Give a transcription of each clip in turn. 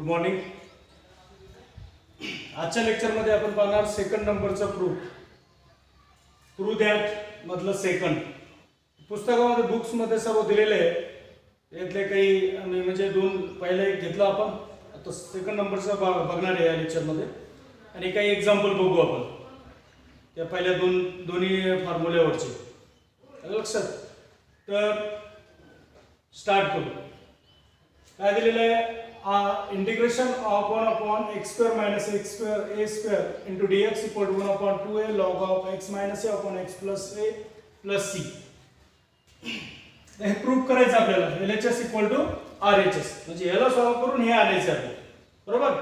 Good morning. आजच्या लेक्चरमध्ये आपण पाहणार सेकंड नंबरचा प्रूव्ह दॅट मधलं सेकंड. पुस्तकामध्ये बुक्समध्ये सर्व दिलेले आहे. यातले काही म्हणजे दोन पहिला एक घेतला आपण, आता सेकंड नंबरचा बघणार आहे या लेक्चरमध्ये आणि काही एक्झाम्पल बघू आपण त्या पहिल्या दोन्ही फॉर्म्युल्यावरचे. लक्षात तर स्टार्ट करू. काय दिलेलं आहे? Integration of 1 upon x square minus x square a square into dx equal to 1 upon 2a log of x minus a upon x plus a plus c. हे प्रूव्ह करायचं आपल्याला. LHS इक्वल टू RHS म्हणजे याला solve करून हे आणायचं आहे बरोबर.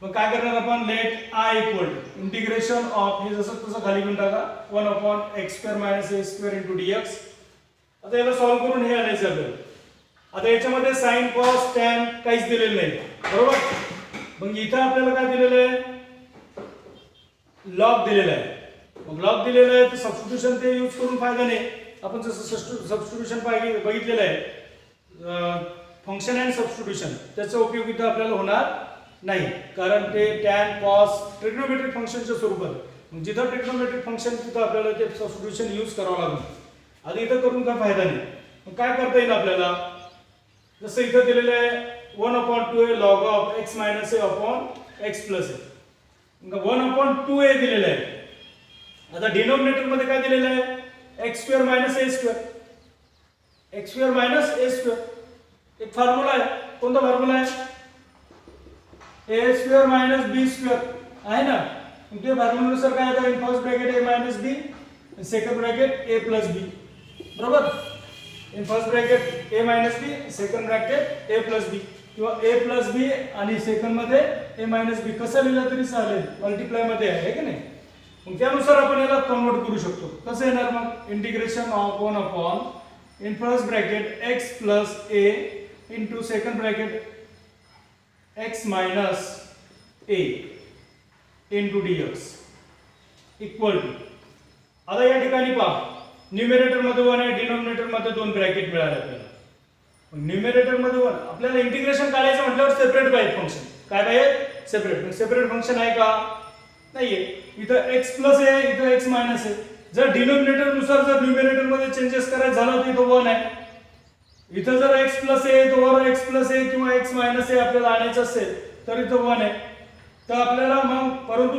मग काय करणार आपण? Let I equal to integration of हे जसं तसं खाली घेऊन टाका 1 upon x square minus a square into dx. आता याला सॉल्व्ह करून हे आणायचं आपल्याला. आता याच्यामध्ये साइन कॉस टॅन काहीच दिलेलं नाही बरोबर. मग इथं आपल्याला काय दिलेलं आहे? लॉग दिलेला आहे. मग लॉग दिलेलं आहे तर सबस्टिट्यूशन ते यूज करून फायदा नाही. आपण जसं सबस्टिट्यूशन बघितलेलं आहे फंक्शन अँड सबस्टिट्यूशन, त्याचा उपयोग इथं आपल्याला होणार नाही कारण ते टॅन कॉस ट्रिग्नोमेट्रिक फंक्शनच्या स्वरूपात. मग जिथं ट्रिग्नोमेट्रिक फंक्शन तिथं आपल्याला ते सबस्टिट्यूशन यूज करावं लागेल. आता इथं करून काय फायदा नाही. मग काय करता येईल आपल्याला? जसं इथं दिलेलं आहे 1 upon 2a log of x minus a upon x plus a. 1 upon 2a दिलेलं आहे. आता डिनोमिनेटर मध्ये काय दिलेलं आहे? x square minus a square. x square minus a square एक फॉर्म्युला आहे. कोणता फॉर्म्युला आहे? a square minus b square आहे ना. ते फॉर्म्युल्यानुसार काय येतं? In first bracket a minus b, second bracket a plus b बरोबर. In first bracket a minus b, second bracket a plus b किंवा a plus b आणि second मध्ये a minus b कसं लिहिलं तरी चालेल, मल्टिप्लाय मध्ये आहे की नाही. मग त्यानुसार आपण याला कन्वर्ट करू शकतो. कसं येणार मग? Integration of 1 upon in first bracket x plus a into second bracket x minus a into dx equal to. आता या ठिकाणी पहा न्यूमरेटर मध्ये 1 आहे, डिनोमिनेटर मध्ये 2 ब्रॅकेट मिळाले आपल्याला. न्यूमरेटर मध्ये 1 आपल्याला इंटिग्रेशन काढायचं म्हटल्यावर सेपरेट पाहिजे फंक्शन. काय पाहिजे? सेपरेट. सेपरेट फंक्शन आहे का? नाहीये. इथं x प्लस आहे, इथं x मायनस आहे. जर डिनोमिनेटर नुसार जर न्यूमरेटर मध्ये चेंजेस करायचं झालं तर इथं 1 आहे. इथं जर x प्लस आहे तर वर x प्लस आहे किंवा x मायनस आहे आपल्याला आणायचं असेल तर इथं 1 आहे. तर आपल्याला मग परंतु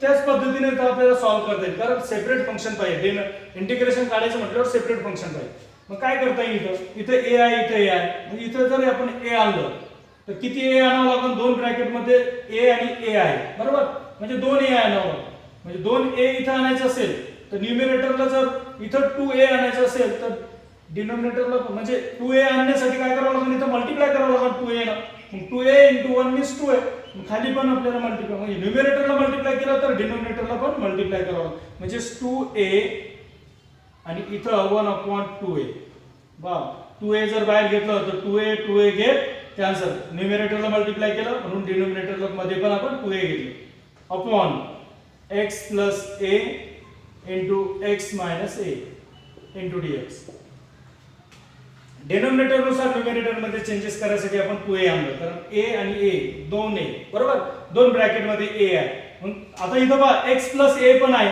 त्याच पद्धतीने तर आपल्याला सॉल्व्ह करता येईल कारण सेपरेट फंक्शन पाहिजे. इंटिग्रेशन काढायचं म्हटल्यावर सेपरेट फंक्शन पाहिजे. मग काय करता येईल? इथं a आहे, इथं a आहे. म्हणजे इथं जर आपण a आणलं तर किती a आणावं लागेल? 2 ब्रॅकेट मध्ये a आणि a आहे बरोबर. म्हणजे 2 a आणावं लागेल. म्हणजे 2 a इथं आणायचं असेल तर न्यूमरेटरला जर इथं 2a आणायचं असेल तर डिनोमिनेटरला म्हणजे 2a आणण्यासाठी काय करावं लागेल? इथं मल्टिप्लाय करावं लागेल 2a ला. मग 2a * 1 मीन्स 2a. खाली पण आपल्याला मल्टिप्लाय म्हणजे न्यूमरेटरला मल्टिप्लाय केलं तर डिनोमिनेटरला पण मल्टिप्लाय करावं लागेल. म्हणजे 2a आणि इथं 1 upon 2a. बा 2a जर बाहेर घेतलं तर 2a गेट कॅन्सल. न्यूमरेटरला मल्टिप्लाय केलं म्हणून डिनोमिनेटरला मध्ये पण आपण 2a घेतलं upon x plus a into x minus a into dx. Denominator नुसार न्यूमरेटर मध्ये चेंजेस करायसाठी आपण 2a आणलं कारण a आणि a 2a बरोबर. 2 ब्रॅकेट मध्ये a आहे. मग आता इथं पहा x plus a पण आहे.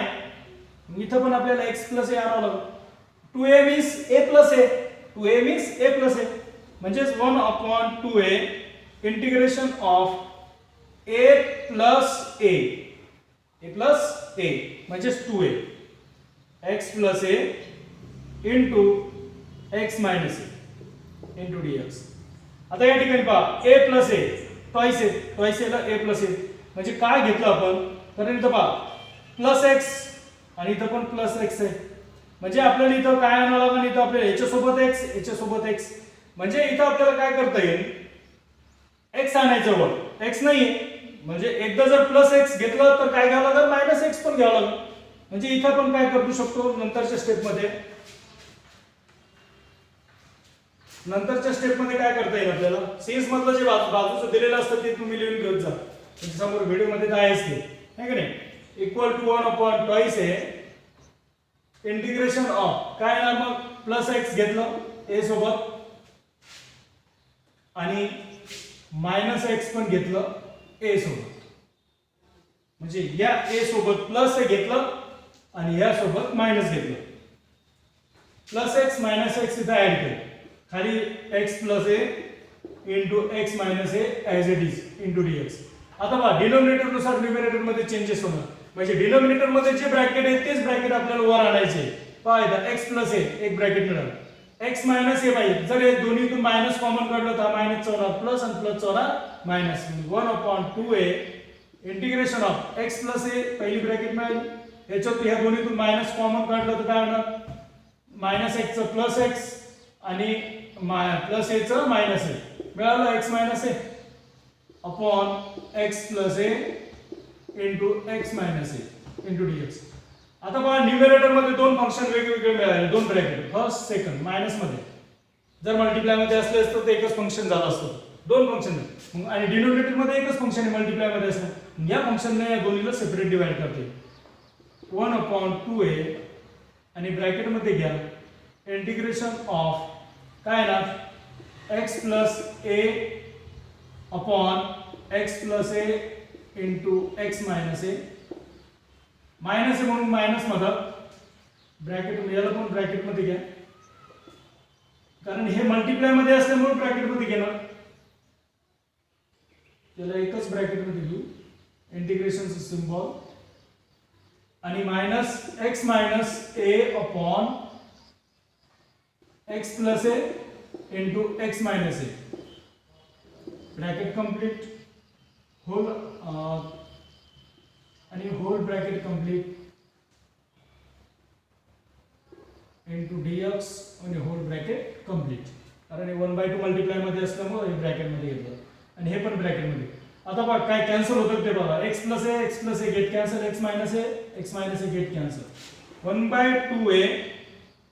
इथं पण आपल्याला x plus a आणावं लागेल. 2a means a plus a. 2a means a plus a. म्हणजेच 1 upon 2a integration of a plus a. a plus a म्हणजेच 2a x plus a into x minus a into dx. आता या ठिकाणी पहा a plus a twice a ला a plus a म्हणजे काय घेतलं आपण? तर इथं पहा प्लस x आणि इथं पण प्लस x आहे. म्हणजे आपल्याला इथं काय आणावं लागेल? इथं आपल्याला याच्यासोबत x याच्यासोबत x म्हणजे इथं आपल्याला काय करता येईल? x आणायचं वर x नाहीये म्हणजे एकदा जर प्लस x घेतलं तर काय घ्यावं लागेल? मायनस x पण घ्यावं लागेल. म्हणजे इथं पण काय करू शकतो नंतरच्या स्टेपमध्ये काय करता येईल आपल्याला? सीएस मधलं जे बाजूचं दिलेलं असतं ते तुम्ही लिहून घेत जा. समोर व्हिडिओ मध्ये काय आहेच ते आहे की नाही. इक्वल टू 1 upon twice आहे इंटिग्रेशन ऑफ काय येणार मग? प्लस x घेतलं a सोबत आणि मायनस एक्स पण घेतलं ए सोबत, म्हणजे या ए सोबत प्लस ए घेतलं आणि या सोबत मायनस घेतलं. प्लस एक्स मायनस एक्स इथं ऍड केलं, खाली x plus a into x minus A as it is into D x. आता पहा डिनोमिनेटर नुसार न्यूमरेटर मध्ये चेंजेस होणार, म्हणजे डिनोमिनेटर मध्ये जे ब्रॅकेट आहे तेच ब्रॅकेट आपल्याला वर आणायचे. पहा इथं एक्स प्लस ए एक ब्रॅकेट मिळालं, एक्स मायनस ए पाहिजे, जर हे दोन्हीतून मायनस कॉमन काढलं तर मायनस होणार प्लस आणि प्लस होणार minus. 1/2a integration of X plus A पहिली ब्रॅकेट मिळाली, याच्यात ह्या दोन्हीतून मायनस कॉमन काढलं तर काय होणार मायनस एक्स प्लस एक्स आणि प्लस ए चं मायनस ए मिळालं x minus a upon x plus a into x minus A into D x. आता पहा न्यूमरेटर मध्ये दोन फंक्शन वेगवेगळे मिळाले, दोन ब्रॅकेट फर्स्ट सेकंड मायनस मध्ये. जर मल्टिप्लाय मध्ये असले असतं तर एकच फंक्शन झालं असतं, दोन फंक्शन आणि डिनोमिनेटर मध्ये एकच फंक्शन मल्टिप्लाय मध्ये असलं, या फंक्शनने या दोन्हीला सेपरेट डिवाइड करते. 1/2a आणि ब्रॅकेट मध्ये घ्या इंटिग्रेशन ऑफ काय ना x plus A upon x plus a into x minus a. Minus आहे म्हणून मायनस मध्ये ब्रॅकेट याला पण ब्रॅकेट मध्ये घ्या, कारण हे मल्टिप्लाय मध्ये असल्यामुळे ब्रॅकेट मध्ये घेणार, त्याला एकच ब्रॅकेट मध्ये घेऊ इंटिग्रेशन सिम्बॉल आणि minus x minus a upon x plus a into x minus a. Bracket complete whole आणि whole bracket complete into dx आणि होल ब्रॅकेट कंप्लीट, कारण हे 1/2 मल्टिप्लाय मध्ये असल्यामुळे हे ब्रॅकेट मध्ये घेतलं आणि हे पण ब्रॅकेट मध्ये. आता बघा काय कॅन्सल होतं ते बघा, x plus a get cancel, x minus a get cancel. 1/2a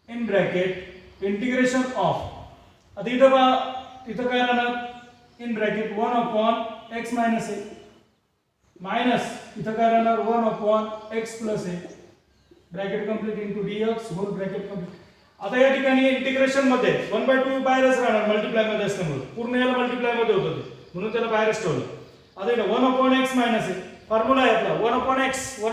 in bracket integration of, आता इथं बघा इथं काय राहणार in bracket 1 upon x minus a minus इथं काय राहणार 1 upon x plus a bracket complete into dx whole bracket complete. आता या ठिकाणी इंटिग्रेशन मध्ये 1/2 बाहेरच राहणार मल्टिप्लाय मध्ये असल्यामुळे, पूर्ण याला मल्टिप्लाय मध्ये होतं ते म्हणून त्याला बाहेरच ठेवलं. आता इथं 1 अपॉन एक्स मायनस ए फॉर्म्युला आहे आपला 1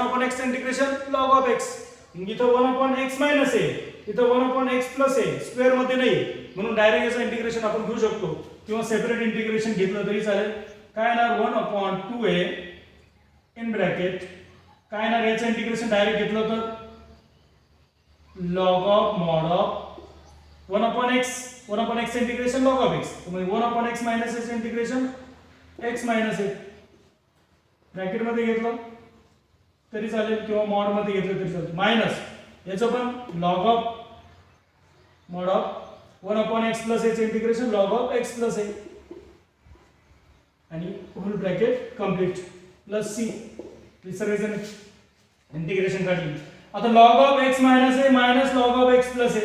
upon x integration log of x. इथं 1 अपॉन एक्स मायनस ए इथं 1 अपॉन एक्स प्लस ए स्क्वेअर मध्ये नाही म्हणून डायरेक्ट याचं इंटिग्रेशन आपण घेऊ शकतो किंवा सेपरेट इंटिग्रेशन घेतलं तरी चालेल. काय येणार 1/2a इन ब्रॅकेट काय येणार याचं इंटिग्रेशन डायरेक्ट घेतलं तर log of mod of 1 upon x integration log of x, म्हणजे 1 upon x minus x integration x minus a bracket मध्ये घेतलं तरी चालेल किंवा मॉड मध्ये घेतलं तरी चालेल. मायनस याचं पण log of mod of 1 upon x plus a इंटिग्रेशन log of x plus a आणि whole bracket complete plus c विसरायचं इंटिग्रेशन काढली. आता log of x minus a minus log of x plus a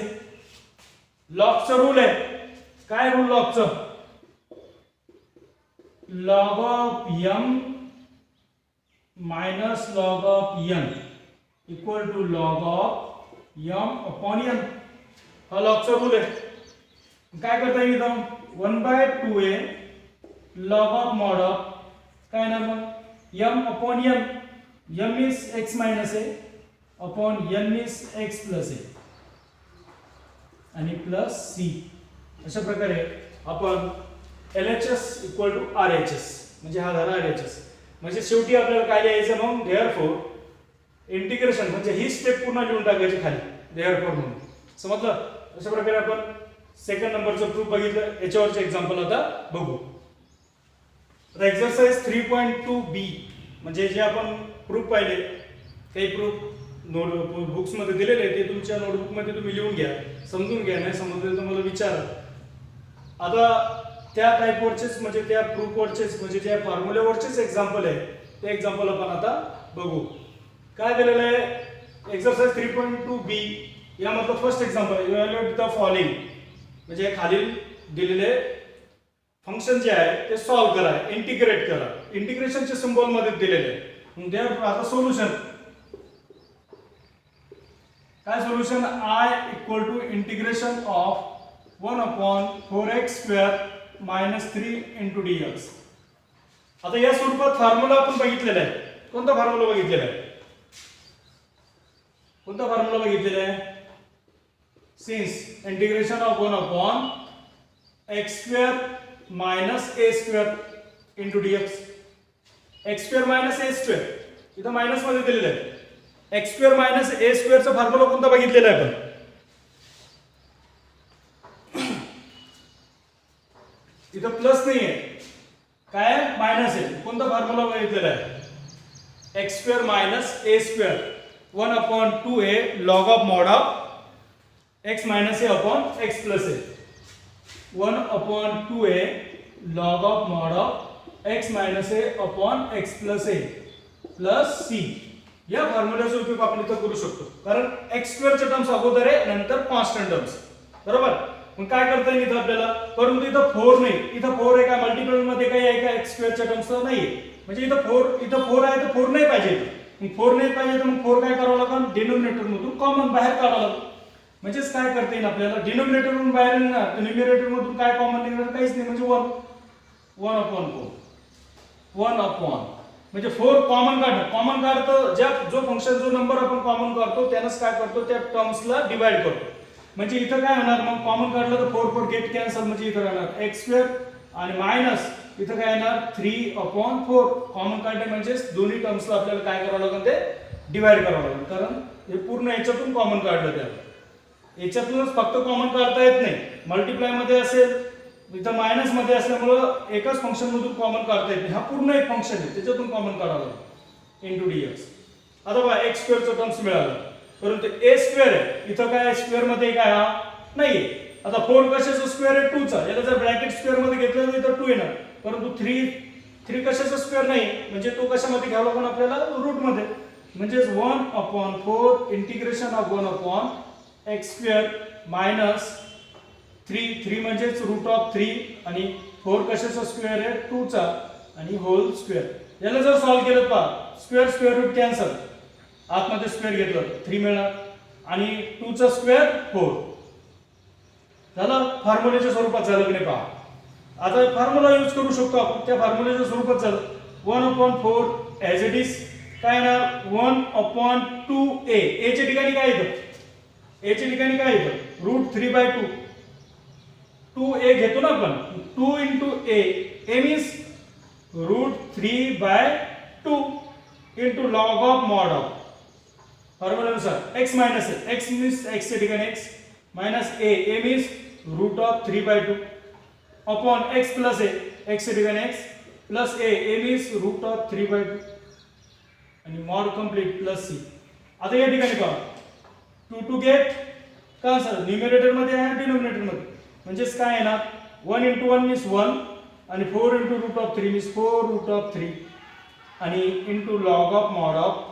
लॉगचा rule आहे, काय rule लॉगचा log of m minus log of n equal to log of m upon n. हा लॉगचा rule आहे. काय करता येईल इथं 1/2a log of mod of काय ना मग m upon n, m is x minus a upon n is x plus a आणि प्लस c. अशा प्रकारे आपण LHS इक्वल टू RHS म्हणजे हा झाला RHS. म्हणजे शेवटी आपल्याला काय लिहायचं मग देअरफॉर इंटिग्रेशन म्हणजे ही स्टेप पूर्ण लिहून टाकायची खाली देअरफॉर म्हणून, समजलं. अशा प्रकारे आपण सेकंड नंबरचं प्रूफ बघितलं, याच्यावरचे एक्झाम्पल आता बघू. एक्सरसाइज 3.2b म्हणजे जे आपण प्रूफ पाहिले काही प्रूफ बुक्स मध्ये दिलेले आहे ते तुमच्या नोटबुक मध्ये तुम्ही लिहून घ्या, समजून घ्या, नाही समजलं तर मला विचारा. आता त्या टाईपवरचेच म्हणजे त्या प्रूफवरचेच म्हणजे त्या फॉर्म्युल्यावरचेच एक्झाम्पल आहे, ते एक्झाम्पल आपण आता बघू. काय दिलेलं आहे एक्सरसाइज 3.2b यामधलं first example evaluate the following म्हणजे खालील दिलेले फंक्शन जे आहे ते सॉल्व्ह करा, इंटिग्रेट करा. इंटिग्रेशनचे सिम्बॉल मध्ये दिलेले आहे. त्या आता सोल्युशन काय solution I equal to integration of 1 upon 4x square -3 into dx. आता या स्वरूपात फॉर्म्युला आपण बघितलेला आहे. कोणता फॉर्म्युला बघितलेला आहे? कोणता फॉर्म्युला बघितलेला आहे? Since integration of 1 upon x square minus a square into dx. x square minus a square इथं मायनस मध्ये दिलेलं आहे. x स्क्वेअर मायनस a स्क्वेअरचा फॉर्म्युला कोणता बघितलेला आहे आपण? इथं प्लस नाही आहे, काय मायनस आहे. कोणता फॉर्म्युला बघितलेला आहे? x square minus a square 1 upon 2a log of mod of x minus a upon x plus a. 1 upon 2a log of mod of x minus a upon x plus a plus c. या फॉर्म्युल्याचा उपयोग आपण इथं करू शकतो, कारण x स्क्वेअरच्या terms अगोदर आहे, नंतर कॉन्स्टंट टर्म्स. बरोबर. मग काय करता येईल इथं आपल्याला? परंतु इथं 4 नाही, इथं 4 आहे का? मल्टिपल मध्ये काही आहे का? x स्क्वेअरच्या टर्म्स नाहीये. म्हणजे इथं 4 आहे तर 4 नाही पाहिजे. मग 4 नाही पाहिजे तर मग 4 काय करावं लागेल? डिनोमिनेटर मधून कॉमन बाहेर काढावं लागेल. म्हणजेच काय करता येईल आपल्याला? डिनोमिनेटर मधून बाहेर येणार तर न्यूमरेटर मधून काय कॉमन निघणार? काहीच नाही, म्हणजे 1 अपॉन 4. 1 अपॉन म्हणजे 4 कॉमन काढणं. कॉमन काढतो जो फंक्शन जो नंबर आपण कॉमन काढतो त्यानंच काय करतो? त्या टर्म्सला डिवाइड करतो. म्हणजे इथं काय होणार? मग कॉमन काढलं तर 4 गेट कॅन्सल. म्हणजे इथं राहणार x स्क्वेअर आणि मायनस इथं काय येणार? 3 अपॉन 4. कॉमन काढणे म्हणजे दोन्ही टर्म्सला आपल्याला काय करावं लागेल? ते डिवाइड करावं लागेल, कारण हे पूर्ण याच्यातून कॉमन काढलं त्याला. याच्यातूनच फक्त कॉमन काढता येत नाही. मल्टिप्लाय मध्ये असेल, इथं मायनस मध्ये असल्यामुळं एकाच फंक्शन मधून कॉमन काढता येत नाही. हा पूर्ण एक फंक्शन आहे, त्याच्यातून कॉमन काढावं लागेल इंटू dx. आता बघा x स्क्वेअरचा टर्म्स मिळाला, परंतु a स्क्वेअर आहे. इथं काय स्क्वेअर मध्ये काय हा नाहीये. आता 4 कशाचा स्क्वेअर आहे? 2 चा. याला जर ब्रॅकेट स्क्वेअर मध्ये घेतलं तर इथं 2 येणार, परंतु 3 कशाचा स्क्वेअर नाही, म्हणजे तो कशामध्ये घ्यावा लागेल आपल्याला? रूट मध्ये. म्हणजे 1 upon 4 integration of 1 upon x square minus 3 म्हणजेच रूट ऑफ 3 आणि 4 कशाचा स्क्वेअर आहे? 2 चा आणि होल स्क्वेअर. याला जर सॉल्व्ह केलं पहा, स्क्वेअर रूट कॅन्सल, आतमध्ये स्क्वेअर घेतलं 3 मिळणार आणि 2 चा स्क्वेअर 4 झालं. फॉर्म्युलेच्या स्वरूपात झालं की नाही पहा. आता फॉर्म्युला यूज करू शकतो आपण. त्या फॉर्म्युलेच्या स्वरूपात झालं 1 अपॉन 4 ॲज इट इज काय येणार? 1 अपॉन 2a. a च्या ठिकाणी काय येतं? a च्या ठिकाणी काय येतं? रूट 3/2. 2a घेतो ना आपण. 2 into a. a means root 3/2 into log of mod of. फॉर्म्युलानुसार x minus a. x means x च्या ठिकाणी x minus a. a means root of 3/2 upon x plus a. x च्या ठिकाणी x plus a. a means root of 3/2 आणि mod complete plus c. आता या ठिकाणी पहा 2 गेट कॅन्सल. न्यूमरेटर मध्ये आहे, डिनोमिनेटर मध्ये. म्हणजेच काय येणार? 1 इंटू 1 मीन्स 1 आणि 4 into root of 3 means 4 root of 3 आणि into log of mod of.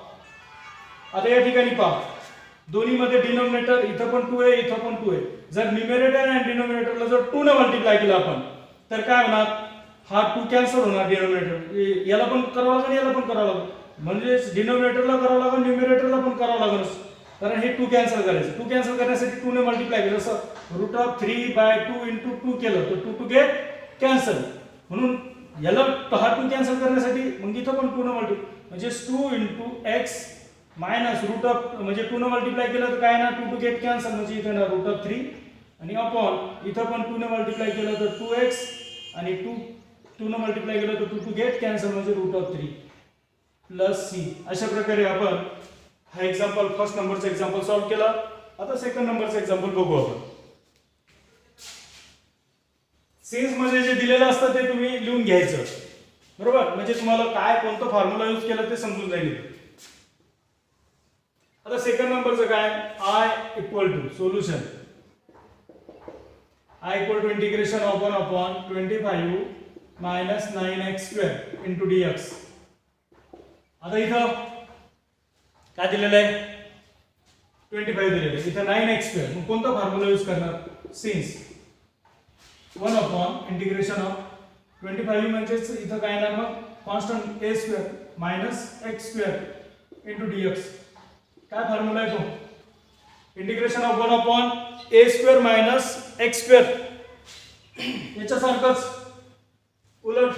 आता या ठिकाणी पहा दोन्ही मध्ये डिनोमिनेटर इथं पण 2 आहे, इथं पण 2 आहे. जर न्यूमरेटर आणि डिनोमिनेटरला जर 2 ने मल्टिप्लाय केलं आपण तर काय होणार? हा 2 कॅन्सल होणार. डिनोमिनेटर याला पण करावं लागेल, याला पण करावं लागेल. म्हणजे डिनोमिनेटरला करावं लागेल, न्यूमरेटरला पण करावं लागेल, कारण हे 2 कॅन्सल करायचं. 2 कॅन्सल करण्यासाठी 2 ने मल्टिप्लाय केलं. जसं रूट ऑफ 3/2 इंटू 2 केलं तर 2 गेट कॅन्सल. म्हणून याला हा 2 कॅन्सल करण्यासाठी मग इथं पण 2 ने मल्टिप्लाय म्हणजे 2 into x minus root of म्हणजे 2 ने मल्टिप्लाय केलं तर काय ना 2 गेट कॅन्सल. म्हणजे इथं ना रूट ऑफ 3 आणि अपॉन इथं पण 2 ने मल्टिप्लाय केलं तर 2x आणि 2 ने मल्टिप्लाय केलं तर 2 गेट कॅन्सल म्हणजे रूट ऑफ 3 प्लस c. अशा प्रकारे आपण हा एक्झाम्पल फर्स्ट नंबरचा एक्झाम्पल सॉल्व्ह केला. आता सेकंड नंबरचा एक्झाम्पल बघू आपण. सिन्स मध्ये जे दिलेलं असतं ते तुम्ही लिहून घ्यायचं. बरोबर. म्हणजे तुम्हाला काय कोणतं फॉर्म्युला यूज केलं ते समजून जाईल. आता सेकंड नंबरचं काय? i equal to solution i equal to integration of 1 upon 25 minus 9x square into dx. आता इथं काय दिलेलं आहे? 25 दिलेलं आहे. इथं 9x स्क्वेअर. मग कोणता फॉर्म्युला यूज करणार? सिन्स 1 अपॉन इंटिग्रेशन ऑफ 25 म्हणजेच इथं काय येणार? मग constant a square minus x square into dx. काय फॉर्म्युला आहे तो? Integration of 1 upon a square minus x square याच्यासारखंच उलट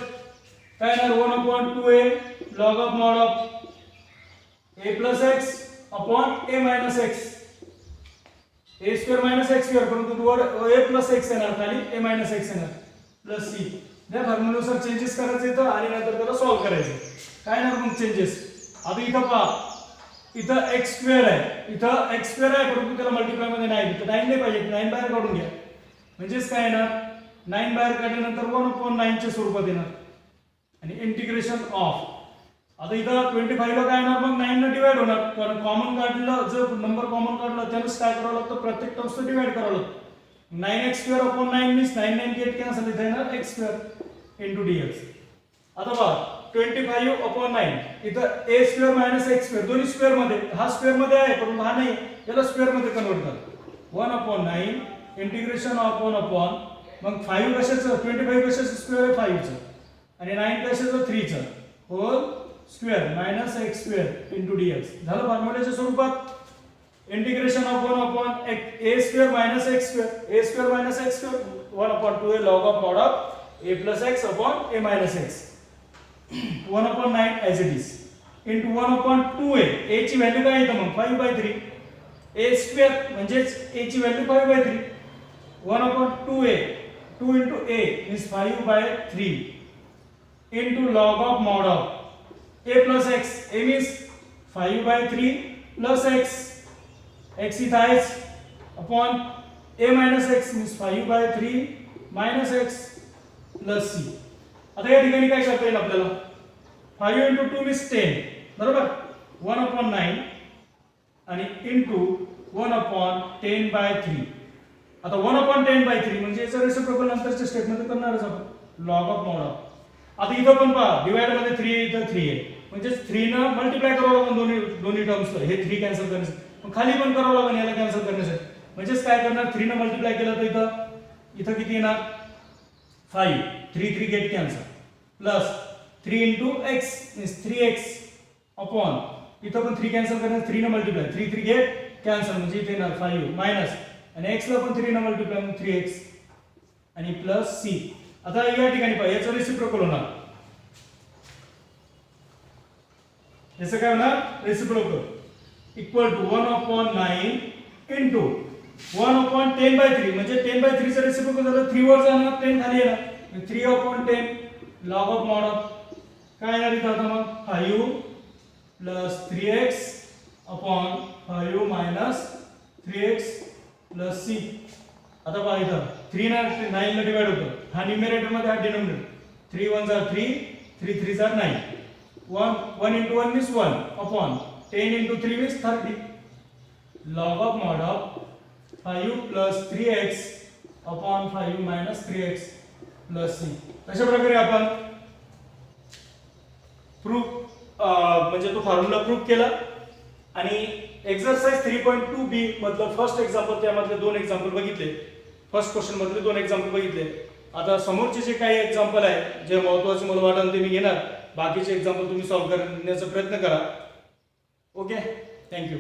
काय येणार 1/2a log of mod of a plus x upon a minus x a square minus x square, परंतु वर a plus x येणार खाली a minus x येणार plus c. त्या फॉर्म्युल्यानुसार चेंजेस करायचे इथं आणि नंतर त्याला सॉल्व करायचं. काय येणार मग चेंजेस? आता इथं पहा, इथं x स्क्वेअर आहे, इथं x स्क्वेअर आहे, परंतु त्याला मल्टिप्लाय मध्ये नाही, इथं 9 नाही पाहिजे, 9 बाहेर काढून घ्या. म्हणजेच काय येणार 9 बाहेर काढल्यानंतर 1/9 च्या स्वरूपात येणार आणि इंटिग्रेशन ऑफ. आता इथं 25 ला काय येणार मग 9 ने डिवाइड होणार, कारण कॉमन काढलं, जर नंबर कॉमन काढला त्यानंच काय करावं लागतं, प्रत्येक टर्म्स डिवाइड करावं लागतं. 9x² 9 means 9 गेट कॅन्सल, इथे येणार x² into dx. आता पहा 25/9 इथं a² - x² दोन्ही स्क्वेअर मध्ये, हा स्क्वेअर मध्ये आहे परंतु हा नाही, याला स्क्वेअर मध्ये कन्वर्ट करा. 1/9 इंटिग्रेशन ऑफ 1 मग 5 कशाचं, 25 कशाचं स्क्वेअर आहे 5 चं आणि 9 कशाचं 3 चं whole square minus x² into dx. झालं फॉर्म्युल्याच्या स्वरूपात. Integration of 1/a² - x², a² - x² 1/2a log of mod of a plus x upon a minus x 1/9 as it is into 1/2a. a ची value काय येतं मग 5/3, a² म्हणजेच a ची value 5/3 1/2a 2 into a means 5/3 into log of mod of a plus x. a means 5/3 plus x, x इथं आहेच upon a minus x means 5/3 minus x plus c. आता या ठिकाणी काय करता येईल आपल्याला, 5 into 2 means 10 बरोबर, 1/9 आणि into 1/10/3. आता 1/10/3 म्हणजे याचं रेसिप्रोकल नंतरच्या स्टेप मध्ये करणारच आपण log of mod of. आता इथं पण पहा डिवाइड मध्ये 3 इथं 3 आहे, म्हणजे 3 न मल्टिप्लाय करावं लागेल दोन्ही टर्म्सला, हे 3 कॅन्सल करण्यासाठी, पण खाली पण करावं लागेल याला कॅन्सल करण्यासाठी. म्हणजेच काय करणार 3 न मल्टिप्लाय केलं तर इथं किती येणार 5, 3 get cancel plus 3 into x means 3x upon इथं पण 3 कॅन्सल करणार, 3 न मल्टिप्लाय 3 गेट कॅन्सल म्हणजे इथे येणार 5 मायनस आणि x ला पण 3 न मल्टिप्लाय म्हणजे 3x आणि प्लस c. आता या ठिकाणी पहा याचं रेसिप्रोकल होणार, याचं काय होणार रेसिप्रोकल इक्वल टू 1/9 into 1/10/3 म्हणजे 10/3 चं रेसिप्रोकल झालं 3 वर जाणार 10 खाली येणार 3/10 log of mod of काय येणार इथं आता मग 5 plus 3x upon 5 minus 3x plus c. आता पहा इथं 3 ना 9 ला डिवाइड होतं, हा न्यूमरेटर मध्ये हा denominator 3 1 * 3 3 3 * 9 1 into 1 means 1 upon 10 into 3 means 30 log of mod of 5 plus 3x upon 5 minus 3x plus c. अशा प्रकारे आपण प्रूफ म्हणजे तो फॉर्म्युला प्रूफ केला आणि एक्सरसाइज 3.2b मधलं फर्स्ट एक्झाम्पल, त्यामधले 2 एक्झाम्पल बघितले, फर्स्ट क्वेश्चन मधले 2 एक्झाम्पल बघितले. आता समोरचे जे काही एक्झाम्पल आहे जे महत्त्वाचे मला वाटतं ते मी घेणार, बाकीचे एक्झाम्पल तुम्ही सॉल्व्ह करण्याचा प्रयत्न करा. Okay, thank you.